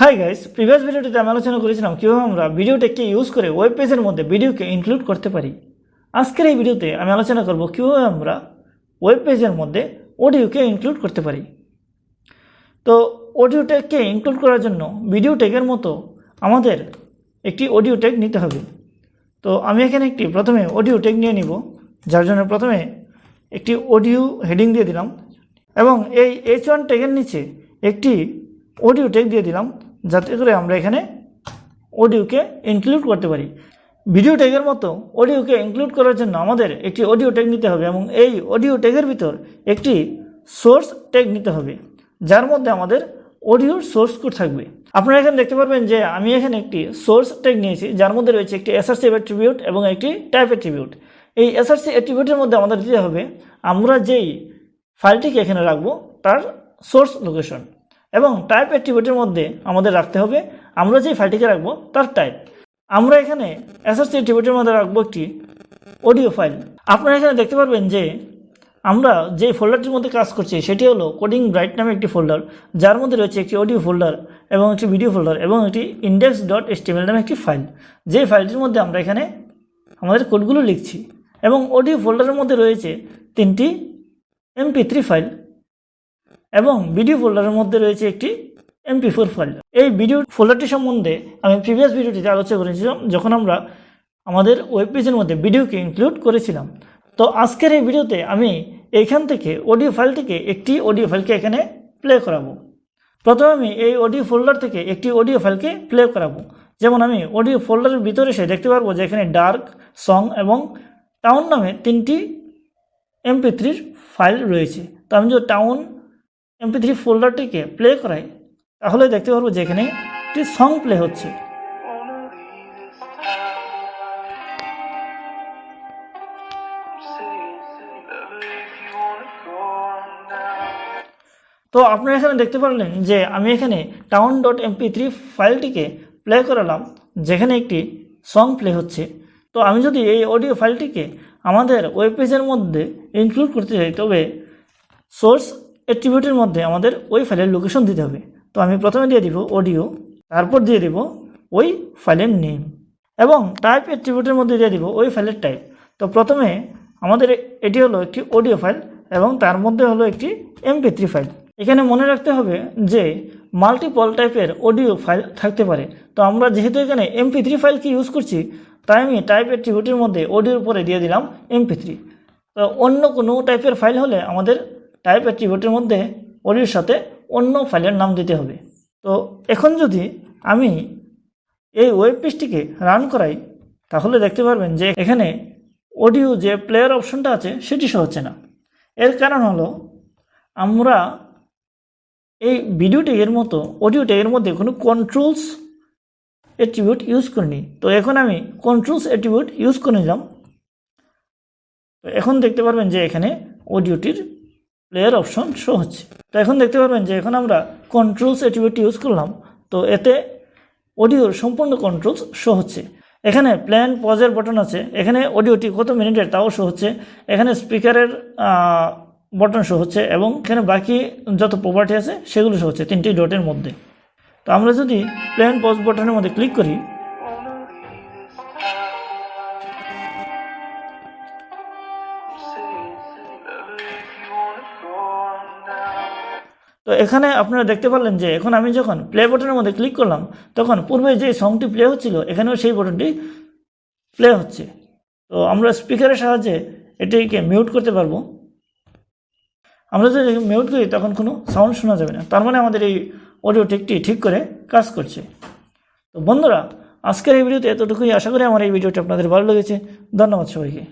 Hi guys, previous ভিডিওটিতে আমি আলোচনা করেছিলাম কীভাবে আমরা ভিডিও টেককে ইউজ করে ওয়েব পেজের মধ্যে ভিডিওকে ইনক্লুড করতে পারি। আজকের এই ভিডিওতে আমি আলোচনা করব কীভাবে আমরা ওয়েব পেজের মধ্যে অডিওকে ইনক্লুড করতে পারি। তো অডিও ট্যাগকে ইনক্লুড করার জন্য ভিডিও ট্যাগের মতো আমাদের একটি অডিও ট্যাগ নিতে হবে। তো আমি এখানে প্রথমে অডিও ট্যাগ নিয়ে নিব, যার জন্য প্রথমে একটি অডিও হেডিং দিয়ে দিলাম এবং এই H1 ট্যাগের নিচে একটি অডিও ট্যাগ দিয়ে দিলাম, যাতে করে আমরা এখানে অডিওকে ইনক্লুড করতে পারি। ভিডিও ট্যাগের মতো অডিওকে ইনক্লুড করার জন্য আমাদের একটি অডিও ট্যাগ নিতে হবে এবং এই অডিও ট্যাগের ভিতর একটি সোর্স ট্যাগ নিতে হবে, যার মধ্যে আমাদের অডিওর সোর্স কোড থাকবে। আপনারা এখানে দেখতে পারবেন যে আমি এখানে একটি সোর্স ট্যাগ নিয়েছি, যার মধ্যে রয়েছে একটি এসআরসি অ্যাট্রিবিউট এবং একটি টাইপ অ্যাট্রিবিউট। এই এসআরসি অ্যাট্রিবিউটের মধ্যে আমাদের দিতে হবে আমরা যেই ফাইলটিকে এখানে রাখবো তার সোর্স লোকেশন, এবং টাইপ অ্যাট্রিবিউটের মধ্যে আমাদের রাখতে হবে আমরা যেই ফাইলটিকে রাখবো তার টাইপ। আমরা এখানে এসআরসি অ্যাট্রিবিউটের মধ্যে রাখবো একটি অডিও ফাইল। আপনারা এখানে দেখতে পারবেন যে আমরা যে ফোল্ডারটির মধ্যে কাজ করছি সেটি হলো কোডিং ব্রাইট নামে একটি ফোল্ডার, যার মধ্যে রয়েছে একটি অডিও ফোল্ডার এবং একটি ভিডিও ফোল্ডার এবং একটি index.html নামে একটি ফাইল, যে ফাইলটির মধ্যে আমরা এখানে আমাদের কোডগুলো লিখছি। এবং অডিও ফোল্ডারের মধ্যে রয়েছে 3টি MP3 ফাইল এবং ভিডিও ফোল্ডারের মধ্যে রয়েছে একটি MP4 ফাইল। এই ভিডিও ফোল্ডারটি সম্বন্ধে আমি প্রিভিয়াস ভিডিওটিতে আলোচনা করেছিলাম, যখন আমরা আমাদের ওয়েব পেজের মধ্যে ভিডিওকে ইনক্লুড করেছিলাম। তো আজকের এই ভিডিওতে আমি এইখান থেকে অডিও ফাইল থেকে একটি অডিও ফাইলকে এখানে প্লে করাবো। প্রথমে আমি এই অডিও ফোল্ডার থেকে একটি অডিও ফাইলকে প্লে করাবো। যেমন আমি অডিও ফোল্ডারের ভিতরে এসে দেখতে পারবো যে এখানে ডার্ক, সং এবং টাউন নামে 3টি MP3 ফাইল রয়েছে। তো আমি যদি টাউন MP3 ফোল্ডারটিকে প্লে করাই তাহলে দেখতে পারবো যে এখানে একটি সং প্লে হচ্ছে। তো আপনারা এখানে দেখতে পারলেন যে আমি এখানে town.mp3 ফাইলটিকে প্লে করালাম, যেখানে একটি সং প্লে হচ্ছে। তো আমি যদি এই অডিও ফাইলটিকে আমাদের ওয়েব পেজের মধ্যে ইনক্লুড করতে চাই, তবে সোর্স অ্যাট্রিবিউটের মধ্যে আমাদের ওই ফাইলের লোকেশন দিতে হবে। তো আমি প্রথমে দিয়ে দিব অডিও, তারপর দিয়ে দিব ওই ফাইলের নেম, এবং টাইপ অ্যাট্রিবিউটের মধ্যে দিয়ে দিব ওই ফাইলের টাইপ। তো প্রথমে আমাদের এটি হলো একটি অডিও ফাইল এবং তার মধ্যে হলো একটি MP3 ফাইল। এখানে মনে রাখতে হবে যে মাল্টিপল টাইপের অডিও ফাইল থাকতে পারে। তো আমরা যেহেতু এখানে MP3 ফাইলকে ইউজ করছি, তাই আমি টাইপ অ্যাট্রিবিউটের মধ্যে অডিওর উপরে দিয়ে দিলাম MP3। তো অন্য কোনো টাইপের ফাইল হলে আমাদের টাইপ অ্যাট্রিবিউটের মধ্যে অডিওর সাথে অন্য ফাইলের নাম দিতে হবে। তো এখন যদি আমি এই ওয়েব পেজটিকে রান করাই তাহলে দেখতে পারবেন যে এখানে অডিও যে প্লেয়ার অপশনটা আছে সেটি শো হচ্ছে না। এর কারণ হলো আমরা এই ভিডিও ট্যাগের মতো অডিও ট্যাগের মধ্যে কোনো কন্ট্রোলস অ্যাট্রিবিউট ইউজ করিনি। তো এখন আমি কন্ট্রোলস অ্যাট্রিবিউট ইউজ করে নিলাম। তো এখন দেখতে পারবেন যে এখানে অডিওটির প্লেয়ার অপশন শো হচ্ছে। তো এখন দেখতে পারবেন যে এখন আমরা কন্ট্রোলস অ্যাট্রিবিউট ইউজ করলাম, তো এতে অডিওর সম্পূর্ণ কন্ট্রোলস শো হচ্ছে। এখানে প্ল্যান পজের বটন আছে, এখানে অডিওটি কত মিনিটের তাও শো হচ্ছে, এখানে স্পিকারের বটন শো হচ্ছে এবং এখানে বাকি যত প্রপার্টি আছে সেগুলো শো হচ্ছে 3টি ডটের মধ্যে। তো আমরা যদি প্ল্যান পজ বটনের মধ্যে ক্লিক করি তো এখানে আপনারা দেখতে পারলেন যে এখন আমি যখন প্লে বটনের মধ্যে ক্লিক করলাম তখন পূর্বে যে সংটি প্লে হচ্ছিল এখানেও সেই বটনটি প্লে হচ্ছে। তো আমরা স্পিকারের সাহায্যে এটিকে মিউট করতে পারবো। আমরা যদি মিউট করি তখন কোনো সাউন্ড শোনা যাবে না, তার মানে আমাদের এই অডিও ট্যাগটি ঠিক করে কাজ করছে। তো বন্ধুরা, আজকের এই ভিডিওতে এতটুকুই। আশা করি আমার এই ভিডিওটি আপনাদের ভালো লেগেছে। ধন্যবাদ সবাইকে।